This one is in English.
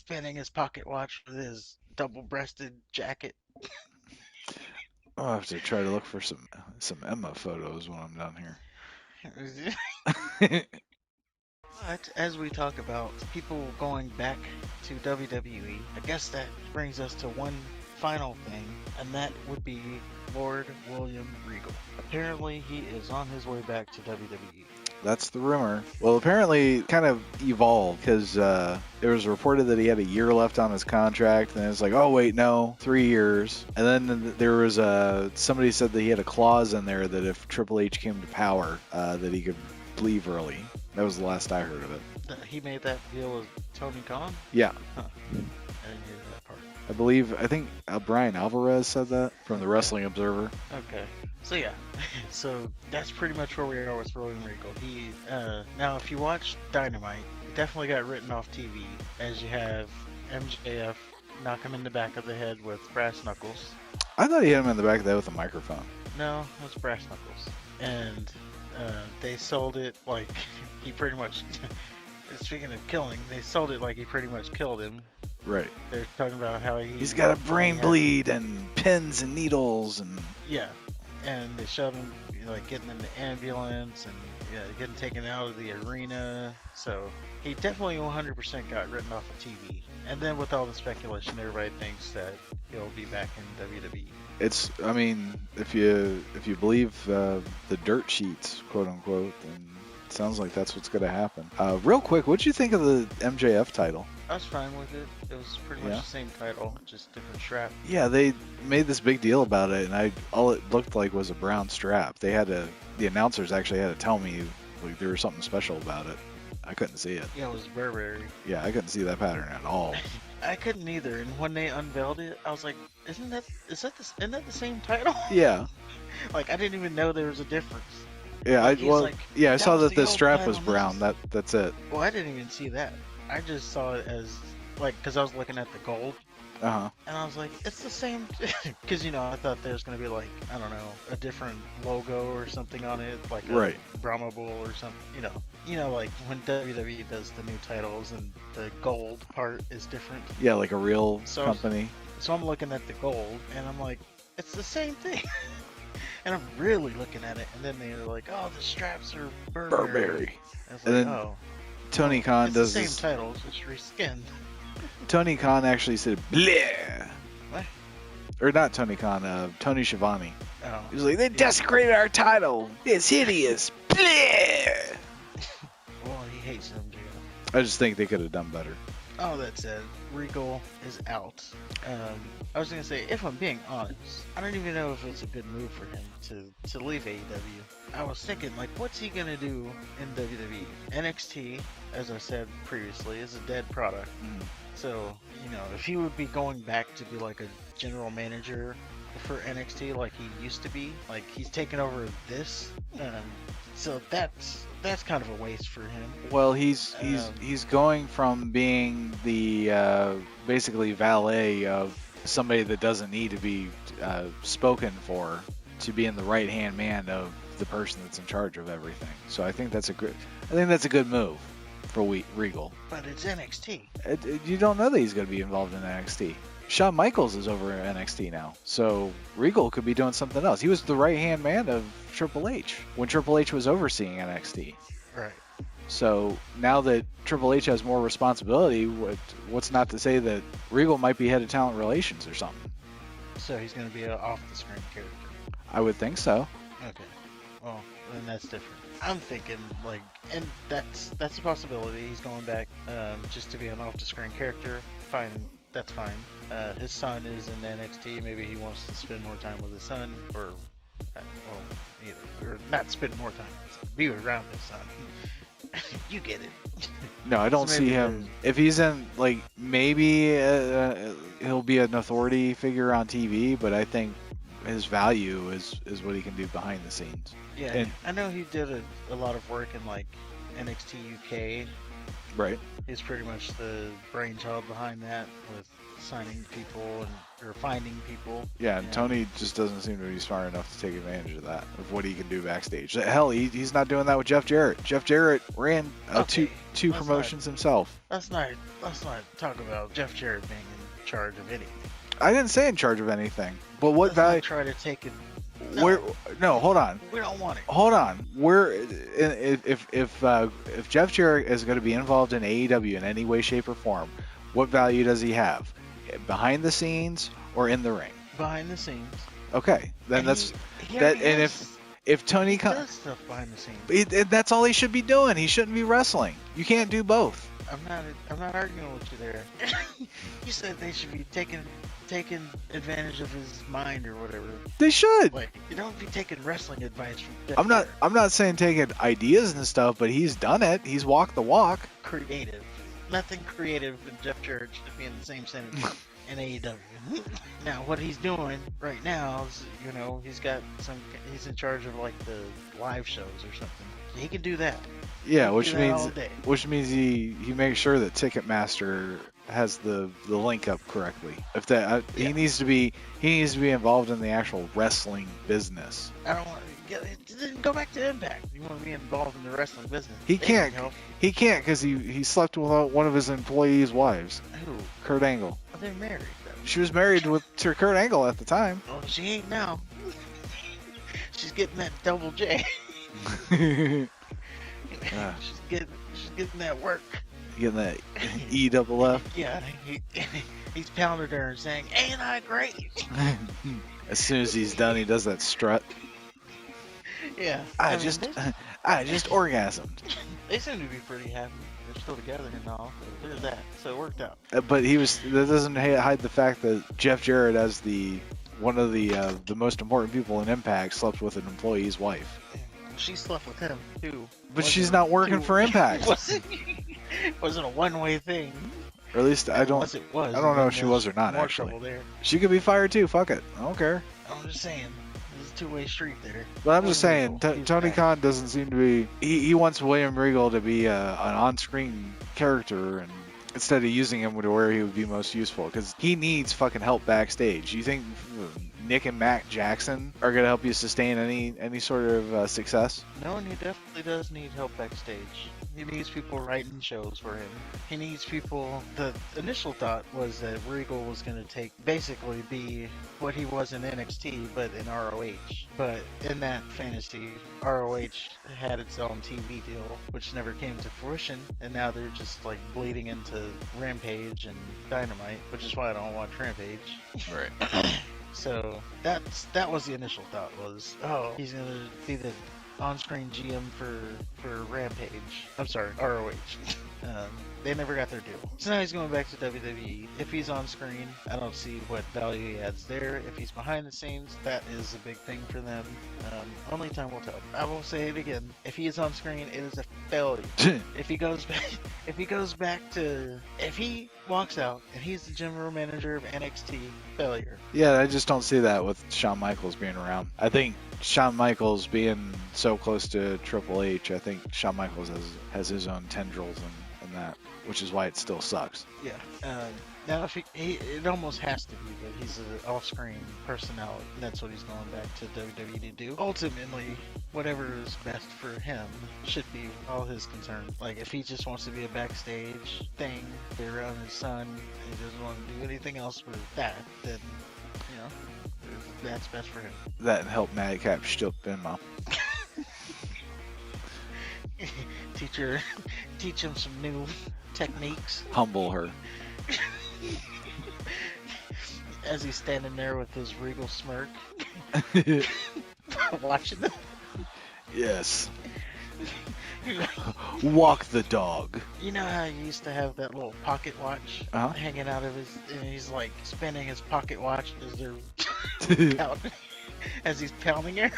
spinning his pocket watch with his double-breasted jacket. I'll have to try to look for some Emma photos when I'm done here. But as we talk about people going back to WWE, I guess that brings us to one final thing, and that would be Lord William Regal. Apparently, he is on his way back to WWE. That's the rumor. Well, apparently, it kind of evolved because it was reported that he had a year left on his contract, and it's like, oh wait, no, 3 years. And then there was somebody said that he had a clause in there that if Triple H came to power, that he could leave early. That was the last I heard of it. He made that deal with Tony Khan? Yeah, Huh. I didn't hear that part. I think Brian Alvarez said that from the Okay. Wrestling Observer. Okay. So yeah, so that's pretty much where we are with William Regal. He now if you watch Dynamite, he definitely got written off TV as you have MJF knock him in the back of the head with brass knuckles. I thought he hit him in the back of the head with a microphone. No, it was brass knuckles, and they sold it like he pretty much. Speaking of killing, they sold it like he pretty much killed him. Right. They're talking about how He's got a only brain had bleed and pins and needles and yeah, and they showed him like getting in the ambulance and yeah, getting taken out of the arena. So he definitely 100% got written off of TV. And then with all the speculation, everybody thinks that he'll be back in WWE. it's. I mean, if you believe the dirt sheets, quote unquote, then it sounds like that's what's going to happen. Real quick, what'd you think of the MJF title? I was fine with it. It was pretty much Yeah. the same title, just different strap. Yeah, they made this big deal about it, and all it looked like was a brown strap. The announcers actually had to tell me like there was something special about it. I couldn't see it. Yeah, it was Burberry. Yeah, I couldn't see that pattern at all. I couldn't either. And when they unveiled it, I was like, isn't that the same title? Yeah, Like I didn't even know there was a difference. yeah. Like he's like, I that saw was that the the old strap was title. brown. That's it. Well, I didn't even see that. I just saw it as like because I was looking at the gold Uh huh. and I was like, it's the same. Because I thought there was gonna be like I don't know a different logo or something on it, like a Right. Brahma Bull or something. Like when WWE does the new titles and the gold part is different. Yeah, like a real So company. so I'm looking at the gold and I'm like, it's the same thing. And I'm really looking at it, and then they're like, "Oh, the straps are Burberry." Burberry. I was And like, then "Oh, Tony Khan it's the does same this. title, just reskinned." Tony Khan actually said bleh. What? Or not Tony Khan, Tony Schiavone. Oh, He's like, they yeah. desecrated our title. It's hideous. Bleh. Well, he hates MJF. I just think they could have done better. Oh, that said, Regal is out. I was gonna say, if I'm being honest, I don't even know if it's a good move for him to leave AEW. I was thinking, like, what's he gonna do in WWE? NXT, as I said previously, is a dead product. Mm. So, if he would be going back to be like a general manager for NXT like he used to be, like he's taken over this, so that's kind of a waste for him. Well, he's Um, he's going from being the basically valet of somebody that doesn't need to be spoken for to being the right hand man of the person that's in charge of everything. So I think that's a good move for Regal. but it's NXT. You don't know that he's going to be involved in NXT. Shawn Michaels is over at NXT now, so Regal could be doing something else. He was the right hand man of Triple H when Triple H was overseeing NXT. Right. So now that Triple H has more responsibility, what's not to say that Regal might be head of talent relations or something? So he's going to be an off-the-screen character. I would think so. Okay. Well, then that's different. I'm thinking like, and that's a possibility. He's going back just to be an off-the-screen character. Fine, that's fine. His son is in NXT. Maybe he wants to spend more time with his son, or either, or not spend more time. Be around his son. You get it. No, I don't So see maybe him. If he's in, like, maybe he'll be an authority figure on TV, but I think his value is what he can do behind the scenes. Yeah, And I know he did a lot of work in like NXT UK Right. He's pretty much the brainchild behind that, with signing people or finding people. Yeah, and Tony just doesn't seem to be smart enough to take advantage of that, of what he can do backstage. Hell, he's not doing that with Jeff Jarrett. Jeff Jarrett ran two promotions himself. Let's not talk about Jeff Jarrett being in charge of anything. I didn't say in charge of anything, but what value? Try to take it. No, hold on. We don't want it. Hold on. If Jeff Jarrett is going to be involved in AEW in any way, shape, or form, what value does he have? Behind the scenes or in the ring? Behind the scenes. Okay, then if Tony does stuff behind the scenes, that's all he should be doing. He shouldn't be wrestling. You can't do both. I'm not arguing with you there. You said they should be taking advantage of his mind or whatever. They should. Like, you don't be taking wrestling advice from Jeff I'm not saying taking ideas and stuff, but he's done it. He's walked the walk. Creative. Nothing creative in Jeff Jarrett should be in the same sentence in AEW. Now, what he's doing right now is, he's in charge of like the live shows or something. He can do that. Yeah, which means he makes sure that Ticketmaster has the link up correctly. If that he needs to be involved in the actual wrestling business. I don't want to go back to Impact. You want to be involved in the wrestling business? He can't because he slept with one of his employees' wives. Who? Kurt Angle. Oh, they're married though. She was married to Kurt Angle at the time. Oh, she ain't now. She's getting that double J. She's getting that work. Getting that EFF. Yeah, he's pounded her and saying, "Ain't I great?" As soon as he's done, he does that strut. Yeah. I just orgasmed. They seem to be pretty happy. They're still together and all. So there's that. So it worked out. But that doesn't hide the fact that Jeff Jarrett, as one of the most important people in Impact, slept with an employee's wife. She slept with him too. But she's not working for Impact. Wasn't a one-way thing. Or at least I don't know if she was or not, actually. She could be fired too. Fuck it. I don't care. I'm just saying. There's a two-way street there. But I'm just saying, Tony Khan doesn't seem to be... He wants William Regal to be an on-screen character, and instead of using him to where he would be most useful, because he needs fucking help backstage. You think Nick and Matt Jackson are going to help you sustain any sort of success? No, and he definitely does need help backstage. He needs people writing shows for him. He needs people... The initial thought was that Regal was going to basically be what he was in NXT, but in ROH. But in that fantasy, ROH had its own TV deal, which never came to fruition, and now they're just like bleeding into Rampage and Dynamite, which is why I don't watch Rampage. Right. So that was the initial thought was, he's going to be the on-screen GM for Rampage. I'm sorry, ROH. They never got their deal. So now he's going back to WWE. If he's on screen, I don't see what value he adds there. If he's behind the scenes, that is a big thing for them. Only time will tell. I will say it again. If he is on screen, it is a failure. If he walks out and he's the general manager of NXT, failure. Yeah, I just don't see that with Shawn Michaels being around. I think Shawn Michaels being so close to Triple H, I think Shawn Michaels has his own tendrils and that, which is why it still sucks. Yeah. Now, if it almost has to be that he's an off-screen personality. That's what he's going back to WWE to do. Ultimately, whatever is best for him should be all his concern. Like, if he just wants to be a backstage thing, be around his son, and he doesn't want to do anything else with that, then, that's best for him. That and help Madcap still in mom. Teach him some new techniques. Humble her. As he's standing there with his regal smirk. Watching them. Yes. Walk the dog. You know how you used to have that little pocket watch hanging out of his, and he's like spinning his pocket watch as they're as he's pounding her.